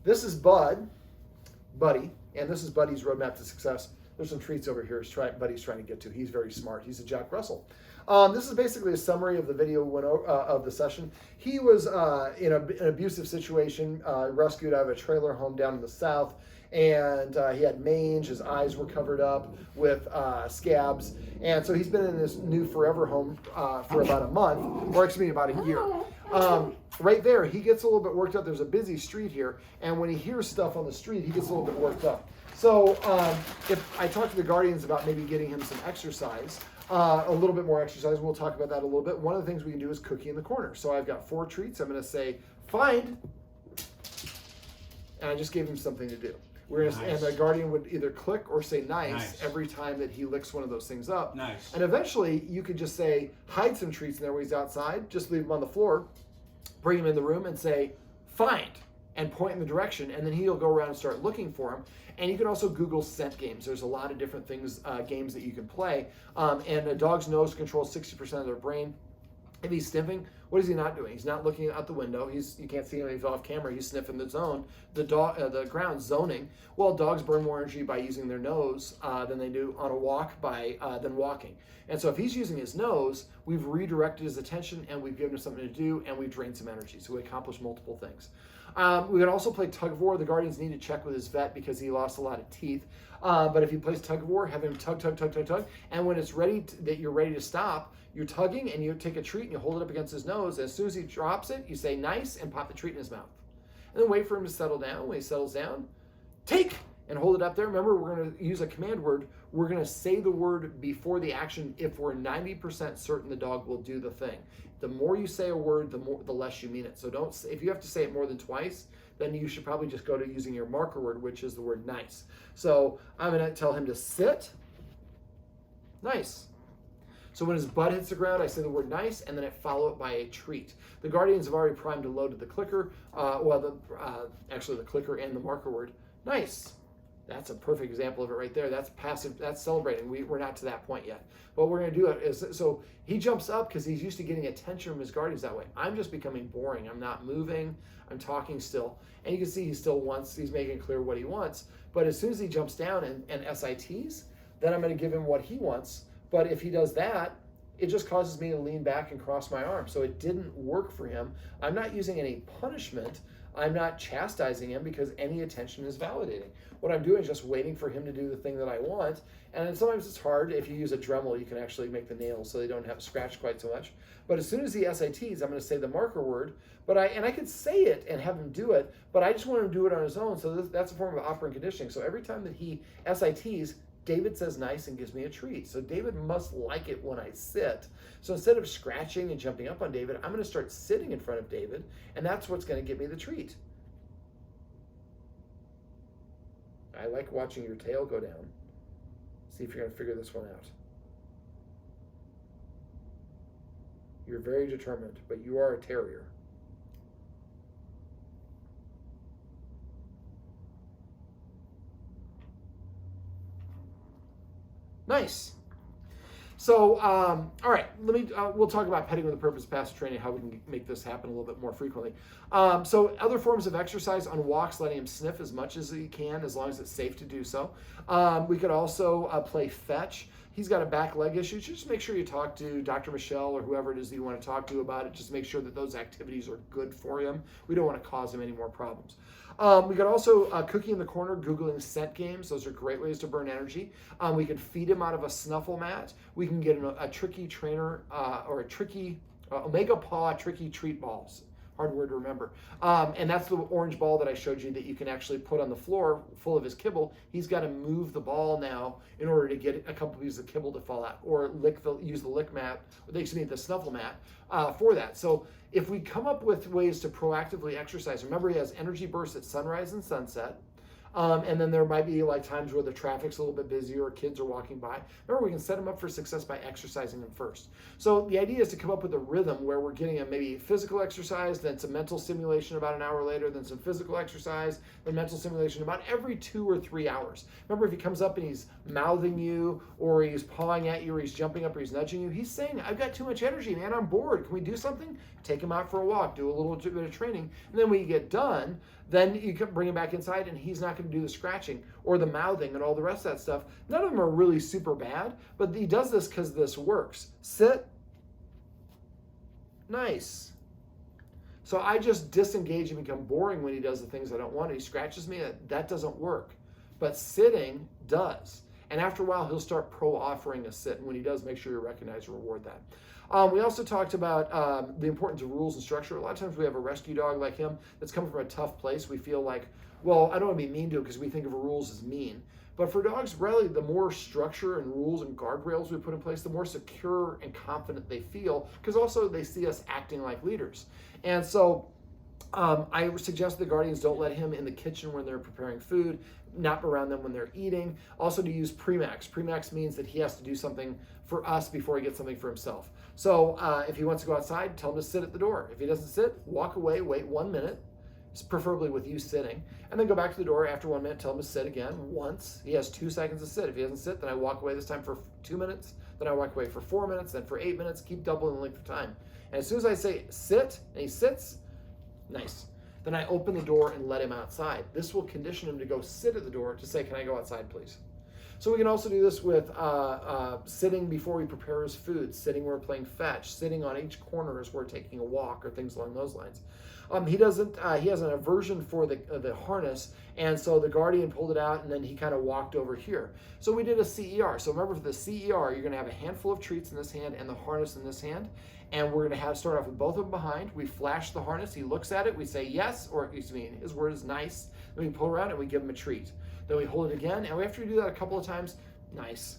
This is Buddy, and this is Buddy's roadmap to success. There's some treats over here Buddy's trying to get to. He's very smart. He's a Jack Russell. This is basically a summary of the video of the session. He was in an abusive situation, rescued out of a trailer home down in the south, and he had mange. His eyes were covered up with scabs, and so he's been in this new forever home for about a month, or excuse me, about a year. Right there, he gets a little bit worked up. There's a busy street here, and when he hears stuff on the street, he gets a little bit worked up. So if I talk to the guardians about maybe getting him some exercise, a little bit more exercise, we'll talk about that a little bit. One of the things we can do is cookie in the corner. So I've got 4 treats. I'm going to say, find, and I just gave him something to do. Nice. And the guardian would either click or say nice every time that he licks one of those things up. Nice. And eventually, you could just say, hide some treats in there when he's outside, just leave them on the floor, bring him in the room and say, find, and point in the direction, and then he'll go around and start looking for them. And you can also Google scent games. There's a lot of different things, games that you can play. And a dog's nose controls 60% of their brain. If he's sniffing, what is he not doing? He's not looking out the window. You can't see him if he's off camera. He's sniffing the ground, zoning. Well, dogs burn more energy by using their nose than they do on a walk than walking. And so if he's using his nose, we've redirected his attention and we've given him something to do and we've drained some energy. So we accomplish multiple things. We could also play tug of war. The guardians need to check with his vet because he lost a lot of teeth. But if he plays tug of war, have him tug. And when it's ready that you're ready to stop, you're tugging and you take a treat and you hold it up against his nose. As soon as he drops it, you say nice and pop the treat in his mouth. And then wait for him to settle down. When he settles down, take and hold it up there. Remember, we're going to use a command word. We're going to say the word before the action if we're 90% certain the dog will do the thing. The more you say a word, the less you mean it. So if you have to say it more than twice, then you should probably just go to using your marker word, which is the word nice. So I'm going to tell him to sit. Nice. So when his butt hits the ground, I say the word nice, and then I follow it by a treat. The guardians have already primed and loaded the clicker. Actually the clicker and the marker word. Nice. That's a perfect example of it right there. That's passive. That's celebrating. We're not to that point yet. But we're going to do it is, so he jumps up because he's used to getting attention from his guardians that way. I'm just becoming boring. I'm not moving. I'm talking still. And you can see he still wants, he's making it clear what he wants. But as soon as he jumps down and SITs, then I'm going to give him what he wants. But if he does that, it just causes me to lean back and cross my arms. So it didn't work for him. I'm not using any punishment. I'm not chastising him because any attention is validating. What I'm doing is just waiting for him to do the thing that I want. And then sometimes it's hard. If you use a Dremel, you can actually make the nails so they don't have scratch quite so much. But as soon as he SITs, I'm going to say the marker word. And I could say it and have him do it, but I just want him to do it on his own. So that's a form of operant conditioning. So every time that he SITs, David says nice and gives me a treat. So David must like it when I sit. So instead of scratching and jumping up on David, I'm going to start sitting in front of David, and that's what's going to give me the treat. I like watching your tail go down. See if you're going to figure this one out. You're very determined, but you are a terrier. Nice. So, all right, we'll talk about petting with a purpose, passive training, how we can make this happen a little bit more frequently. So other forms of exercise on walks, letting him sniff as much as he can, as long as it's safe to do so. We could also play fetch. He's got a back leg issue. Just make sure you talk to Dr. Michelle or whoever it is that you want to talk to about it. Just make sure that those activities are good for him. We don't want to cause him any more problems. We could also cookie in the corner, Googling scent games. Those are great ways to burn energy. We could feed him out of a snuffle mat. We can get a tricky trainer or a tricky Omega Paw tricky treat balls. Hard word to remember. And that's the orange ball that I showed you that you can actually put on the floor full of his kibble. He's got to move the ball now in order to get a couple pieces of kibble to fall out, or use the snuffle mat for that. So if we come up with ways to proactively exercise, remember he has energy bursts at sunrise and sunset. And then there might be like times where the traffic's a little bit busier or kids are walking by. Remember, we can set them up for success by exercising them first. So the idea is to come up with a rhythm where we're getting a maybe physical exercise, then some mental stimulation about an hour later, then some physical exercise, then mental stimulation about every 2 or 3 hours. Remember, if he comes up and he's mouthing you, or he's pawing at you, or he's jumping up, or he's nudging you, he's saying, I've got too much energy, man, I'm bored. Can we do something? Take him out for a walk, do a little bit of training. And then when you get done, then you can bring him back inside and he's not going to do the scratching or the mouthing and all the rest of that stuff. None of them are really super bad, but he does this because this works. Sit. Nice. So I just disengage and become boring when he does the things I don't want. He scratches me. That doesn't work. But sitting does. And after a while, he'll start offering a sit. And when he does, make sure you recognize and reward that. We also talked about the importance of rules and structure. A lot of times we have a rescue dog like him that's coming from a tough place. We feel like, well, I don't want to be mean to him because we think of rules as mean. But for dogs, really, the more structure and rules and guardrails we put in place, the more secure and confident they feel, because also they see us acting like leaders. And so I suggest the guardians don't let him in the kitchen when they're preparing food, not around them when they're eating. Also to use pre-max. Pre-max means that he has to do something for us before he gets something for himself. So if he wants to go outside, tell him to sit at the door. If he doesn't sit, walk away, wait 1 minute, preferably with you sitting, and then go back to the door after 1 minute, tell him to sit again once. He has 2 seconds to sit. If he doesn't sit, then I walk away this time for 2 minutes, then I walk away for 4 minutes, then for 8 minutes, keep doubling the length of time. And as soon as I say sit, and he sits, nice. Then I open the door and let him outside. This will condition him to go sit at the door to say, can I go outside, please? So we can also do this with sitting before we prepare his food, sitting when we're playing fetch, sitting on each corner as we're taking a walk or things along those lines. He has an aversion for the harness, and so the guardian pulled it out and then he kind of walked over here. So we did a CER. So remember, for the CER, you're going to have a handful of treats in this hand and the harness in this hand. And we're going to start off with both of them behind. We flash the harness. He looks at it. We say yes, or excuse me, his word is nice. Then we pull around and we give him a treat. Then we hold it again. And after we do that a couple of times, nice.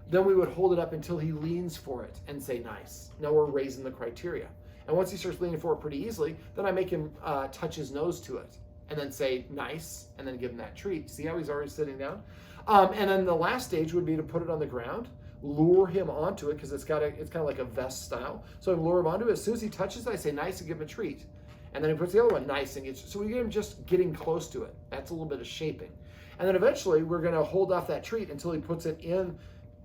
Then we would hold it up until he leans for it and say nice. Now we're raising the criteria. And once he starts leaning for it pretty easily, then I make him touch his nose to it and then say nice and then give him that treat. See how he's already sitting down? And then the last stage would be to put it on the ground, lure him onto it because it's kind of like a vest style. So I lure him onto it. As soon as he touches it, I say nice and give him a treat. And then he puts the other one nice and gets, so we get him just getting close to it. That's a little bit of shaping. And then eventually we're going to hold off that treat until he puts it in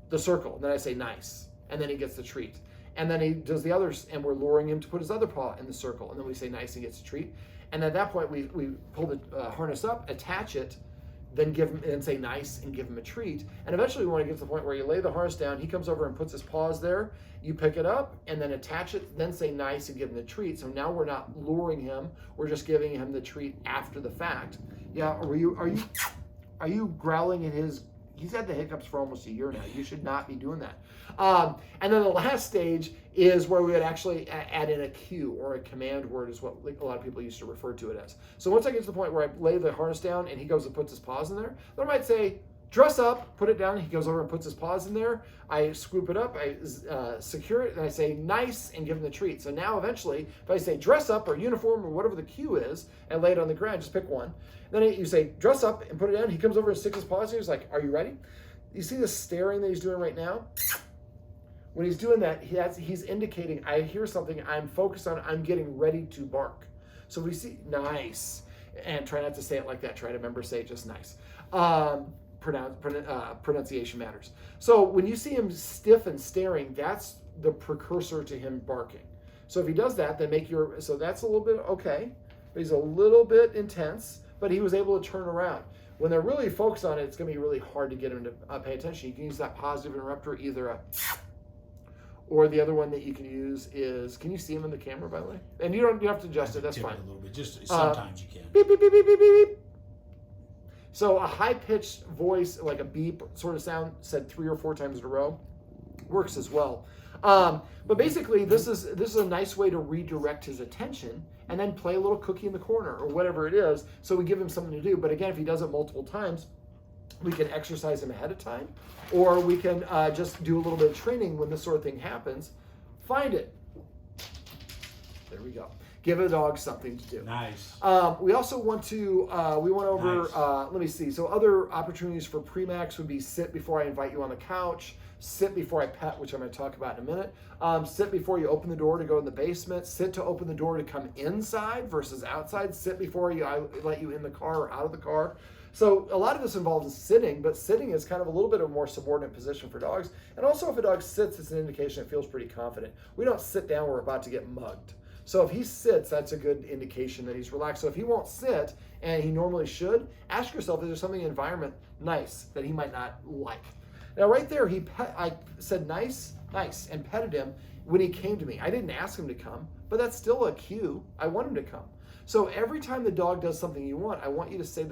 the circle. And then I say nice. And then he gets the treat. And then he does the others, and we're luring him to put his other paw in the circle. And then we say nice and gets a treat. And at that point, we pull the harness up, attach it, then give him and say nice and give him a treat. And eventually we want to get to the point where you lay the harness down, he comes over and puts his paws there, you pick it up and then attach it, then say nice and give him the treat. So now we're not luring him, we're just giving him the treat after the fact. Yeah, are you growling at his, he's had the hiccups for almost a year now. You should not be doing that. And then the last stage is where we would actually add in a cue or a command word is what a lot of people used to refer to it as. So once I get to the point where I lay the harness down and he goes and puts his paws in there, then I might say, dress up, put it down, he goes over and puts his paws in there, I scoop it up, I secure it, and I say nice and give him the treat. So now eventually, if I say dress up or uniform or whatever the cue is, and lay it on the ground, just pick one. Then you say dress up and put it down, he comes over and sticks his paws in, he's like, are you ready? You see the staring that he's doing right now? When he's doing that, he's indicating, I hear something, I'm focused on, I'm getting ready to bark. So we see, nice. And try not to say it like that. Try to remember, say it just nice. Pronunciation matters. So when you see him stiff and staring, that's the precursor to him barking. So if he does that, then so that's a little bit, okay. But he's a little bit intense, but he was able to turn around. When they're really focused on it, it's going to be really hard to get him to pay attention. You can use that positive interrupter, either or the other one that you can use is, can you see him in the camera, by the way? And you have to adjust it, that's fine. A little bit, just sometimes you can. Beep, beep, beep, beep, beep, beep, beep. So a high-pitched voice, like a beep sort of sound, said 3 or 4 times in a row, works as well. But basically, this is a nice way to redirect his attention and then play a little cookie in the corner or whatever it is, so we give him something to do. But again, if he does it multiple times, we can exercise him ahead of time, or we can just do a little bit of training when this sort of thing happens. Find it. There we go. Give a dog something to do. Nice. We also want to, we went over, nice. Let me see. So other opportunities for Premax would be sit before I invite you on the couch, sit before I pet, which I'm going to talk about in a minute, sit before you open the door to go in the basement, sit to open the door to come inside versus outside, sit before I let you in the car or out of the car. So a lot of this involves sitting, but sitting is kind of a little bit of a more subordinate position for dogs. And also if a dog sits, it's an indication it feels pretty confident. We don't sit down, we're about to get mugged. So if he sits, that's a good indication that he's relaxed. So if he won't sit and he normally should, ask yourself, is there something in the environment nice that he might not like? Now right there, I said nice, nice, and petted him when he came to me. I didn't ask him to come, but that's still a cue. I want him to come. So every time the dog does something you want, I want you to say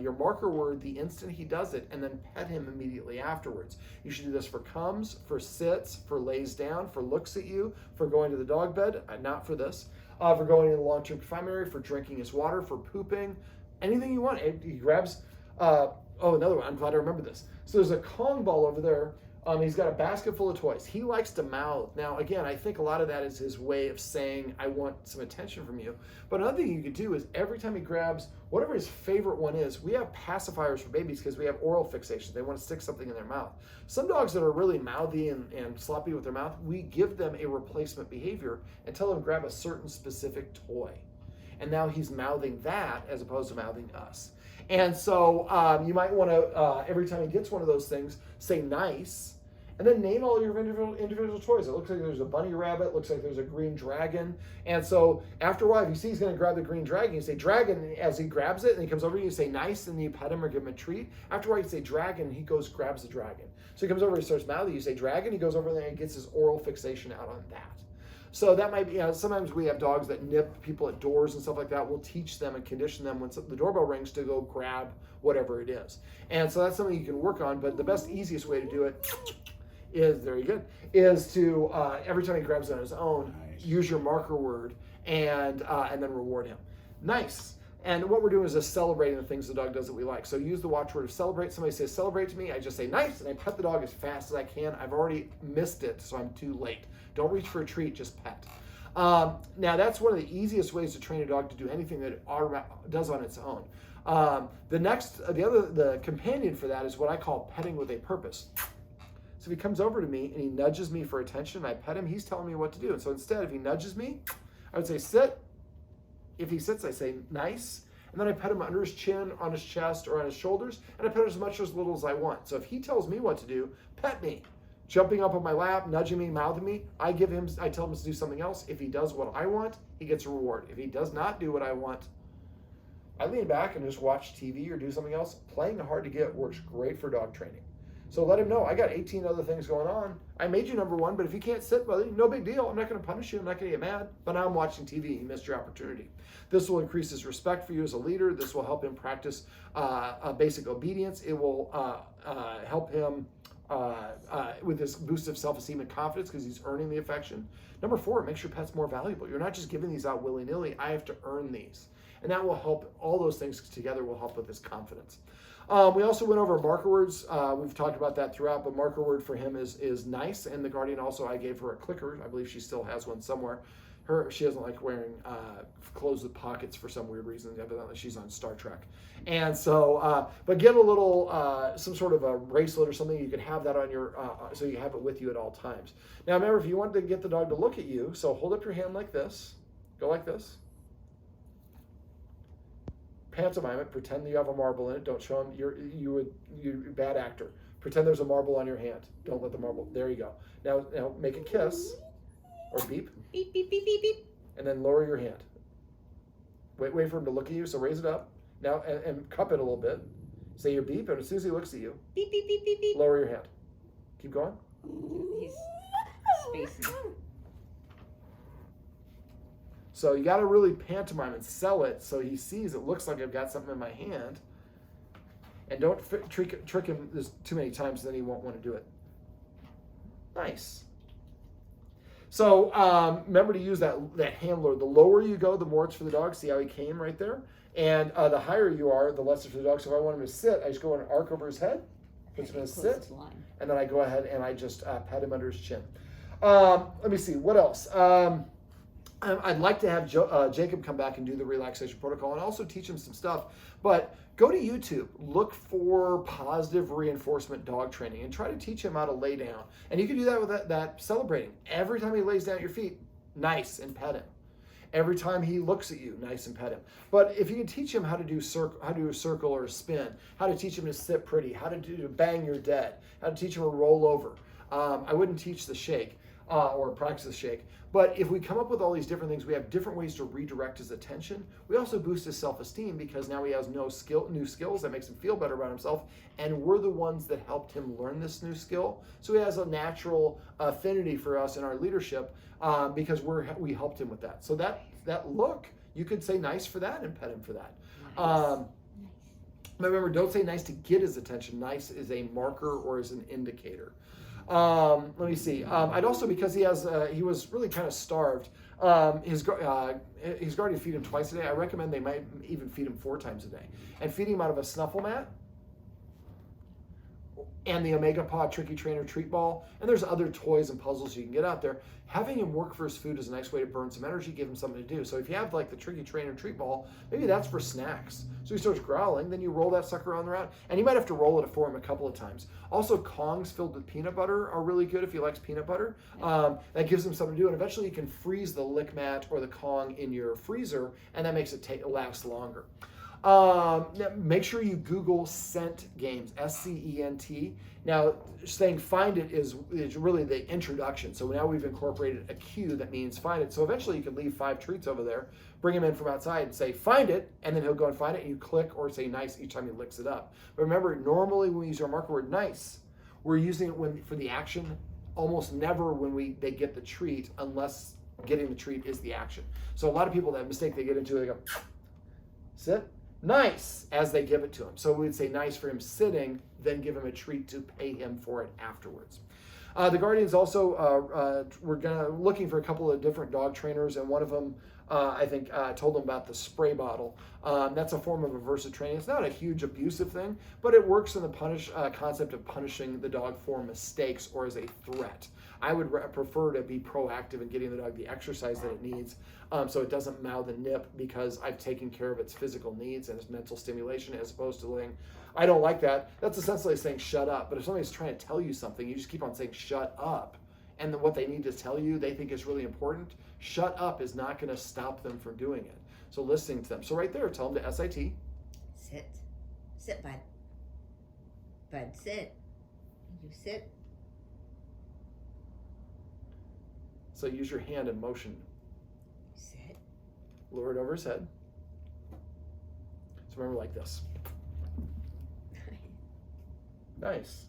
your marker word the instant he does it, and then pet him immediately afterwards. You should do this for comes, for sits, for lays down, for looks at you, for going to the dog bed, not for this, for going in the long-term confinement area, for drinking his water, for pooping, anything you want. He grabs, another one, I'm glad I remember this. So there's a Kong ball over there. He's got a basket full of toys. He likes to mouth. Now, again, I think a lot of that is his way of saying, I want some attention from you. But another thing you could do is every time he grabs whatever his favorite one is, we have pacifiers for babies because we have oral fixation. They want to stick something in their mouth. Some dogs that are really mouthy and sloppy with their mouth, we give them a replacement behavior and tell them to grab a certain specific toy. And now he's mouthing that as opposed to mouthing us. And so you might want to, every time he gets one of those things, say nice, and then name all your individual toys. It looks like there's a bunny rabbit, looks like there's a green dragon. And so after a while, if you see he's going to grab the green dragon, you say dragon as he grabs it, and he comes over to you, you say nice, and then you pet him or give him a treat. After a while, you say dragon, and he goes, grabs the dragon. So he comes over, he starts mouthing, you say dragon, he goes over there and gets his oral fixation out on that. So that might be, sometimes we have dogs that nip people at doors and stuff like that. We'll teach them and condition them when the doorbell rings to go grab whatever it is. And so that's something you can work on, but the best, easiest way to do it is, very good, is to, every time he grabs it on his own, use your marker word and then reward him. Nice. And what we're doing is just celebrating the things the dog does that we like. So use the watchword of celebrate. Somebody says celebrate to me, I just say nice, and I pet the dog as fast as I can. I've already missed it, so I'm too late. Don't reach for a treat, just pet. Now that's one of the easiest ways to train a dog to do anything that it does on its own. The companion for that is what I call petting with a purpose. So if he comes over to me and he nudges me for attention and I pet him, he's telling me what to do. And so instead, if he nudges me, I would say sit. If he sits, I say nice. And then I pet him under his chin, on his chest, or on his shoulders, and I pet him as much or as little as I want. So if he tells me what to do, pet me. Jumping up on my lap, nudging me, mouthing me, I tell him to do something else. If he does what I want, he gets a reward. If he does not do what I want, I lean back and just watch TV or do something else. Playing hard to get works great for dog training. So let him know, I got 18 other things going on. I made you number one, but if you can't sit, buddy, no big deal. I'm not going to punish you. I'm not going to get mad. But now I'm watching TV. You missed your opportunity. This will increase his respect for you as a leader. This will help him practice basic obedience. It will help him with this boost of self-esteem and confidence because he's earning the affection. Number 4, it makes your pets more valuable. You're not just giving these out willy-nilly. I have to earn these. And that will help, all those things together will help with his confidence. We also went over marker words. We've talked about that throughout, but marker word for him is nice. And the Guardian also, I gave her a clicker. I believe she still has one somewhere. She doesn't like wearing clothes with pockets for some weird reason. Evidently, she's on Star Trek. And so, but get a little, some sort of a bracelet or something. You can have that on your, so you have it with you at all times. Now, remember, if you want to get the dog to look at you, so hold up your hand like this. Go like this. Pantomime it. Pretend that you have a marble in it. Don't show him you're a bad actor. Pretend there's a marble on your hand. Don't let the marble. There you go. Now make a kiss or beep. Beep, beep, beep, beep, beep. And then lower your hand. Wait for him to look at you. So raise it up now and cup it a little bit. Say your beep, and as soon as he looks at you, Beep, beep, beep, beep, beep. lower your hand. Keep going. He's spacing. So you got to really pantomime and sell it so he sees it looks like I've got something in my hand. And don't trick him this too many times, then he won't want to do it. Nice. So remember to use that handler. The lower you go, the more it's for the dog. See how he came right there? And the higher you are, the less it's for the dog. So if I want him to sit, I just go and arc over his head, put him in a sit, and then I go ahead and I just pat him under his chin. Let me see, what else? I'd like to have Jacob come back and do the relaxation protocol and also teach him some stuff. But go to YouTube, look for positive reinforcement dog training and try to teach him how to lay down. And you can do that with that celebrating. Every time he lays down at your feet, nice, and pet him. Every time he looks at you, nice, and pet him. But if you can teach him how to do a circle or a spin, how to teach him to sit pretty, how to bang your dead, how to teach him a roll over. I wouldn't teach the shake. or practice the shake. But if we come up with all these different things, we have different ways to redirect his attention. We also boost his self-esteem because now he has new skills that makes him feel better about himself, and we're the ones that helped him learn this new skill. So he has a natural affinity for us in our leadership because we helped him with that. So that look, you could say nice for that and pet him for that. Nice. But remember, don't say nice to get his attention. Nice is a marker or is an indicator. Let me see. I'd also, because he was really kind of starved, his guardian feed him twice a day. I recommend they might even feed him 4 times a day. And feeding him out of a snuffle mat and the Omega Pod Tricky Trainer treat ball. And there's other toys and puzzles you can get out there. Having him work for his food is a nice way to burn some energy, give him something to do. So if you have like the Tricky Trainer treat ball, maybe that's for snacks. So he starts growling, then you roll that sucker on the ground, and you might have to roll it for him a couple of times. Also, Kongs filled with peanut butter are really good if he likes peanut butter. That gives him something to do, and eventually you can freeze the lick mat or the Kong in your freezer, and that makes it last longer. Make sure you Google scent games, SCENT. Now, saying find it is really the introduction. So now we've incorporated a cue that means find it. So eventually you can leave 5 treats over there, bring him in from outside and say, find it, and then he'll go and find it, and you click or say nice each time he licks it up. But remember, normally when we use our marker word nice, we're using it for the action, almost never when they get the treat, unless getting the treat is the action. So a lot of people, that mistake they get into, they go, sit, nice, as they give it to him. So we'd say nice for him sitting, then give him a treat to pay him for it afterwards. The Guardians also, we're looking for a couple of different dog trainers, and one of them, I think, told them about the spray bottle. That's a form of aversive training. It's not a huge abusive thing, but it works in the concept of punishing the dog for mistakes or as a threat. I would prefer to be proactive in getting the dog the exercise that it needs, so it doesn't mouth and nip, because I've taken care of its physical needs and its mental stimulation, as opposed to saying, I don't like that. That's essentially saying shut up. But if somebody's trying to tell you something, you just keep on saying shut up. And then what they need to tell you, they think is really important. Shut up is not going to stop them from doing it. So listening to them. So right there, tell them to SIT. Sit. Sit, bud. Bud, sit. You sit. So use your hand in motion. Sit. Lower it over his head. So remember, like this. Nice.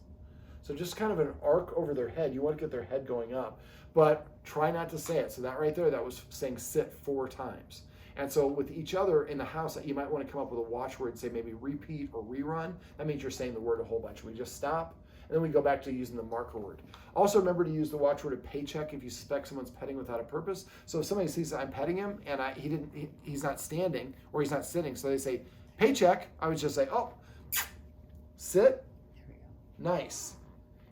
So just kind of an arc over their head. You want to get their head going up, but try not to say it. So that right there, that was saying sit 4 times. And so with each other in the house, you might want to come up with a watchword, say maybe repeat or rerun. That means you're saying the word a whole bunch. We just stop, and then we go back to using the marker word. Also remember to use the watchword of paycheck if you suspect someone's petting without a purpose. So if somebody sees that I'm petting him and he's not standing or he's not sitting, so they say paycheck, I would just say, oh, sit, nice.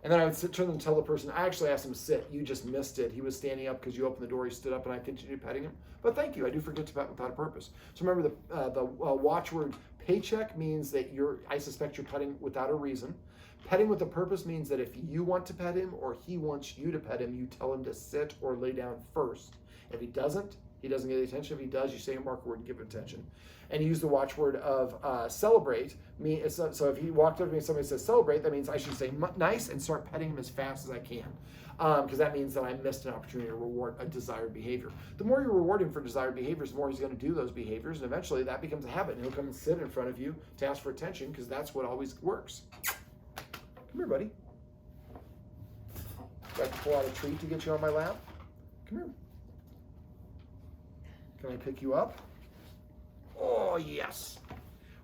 And then I would turn and tell the person, I actually asked him to sit. You just missed it. He was standing up because you opened the door. He stood up, and I continued petting him. But thank you. I do forget to pet without a purpose. So remember, the watchword paycheck means that I suspect you're petting without a reason. Petting with a purpose means that if you want to pet him or he wants you to pet him, you tell him to sit or lay down first. If he doesn't get the attention. If he does, you say a marker word and give him attention. And use the watchword of celebrate. So if he walked up to me and somebody says celebrate, that means I should say nice and start petting him as fast as I can. Because that means that I missed an opportunity to reward a desired behavior. The more you reward him for desired behaviors, the more he's going to do those behaviors, and eventually that becomes a habit, and he'll come and sit in front of you to ask for attention, because that's what always works. Come here, buddy. Do I have to pull out a treat to get you on my lap? Come here. Can I pick you up? Oh, yes.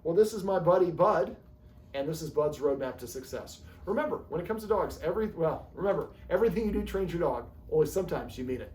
Well, this is my buddy, Bud, and this is Bud's roadmap to success. Remember, when it comes to dogs, everything you do trains your dog, only sometimes you mean it.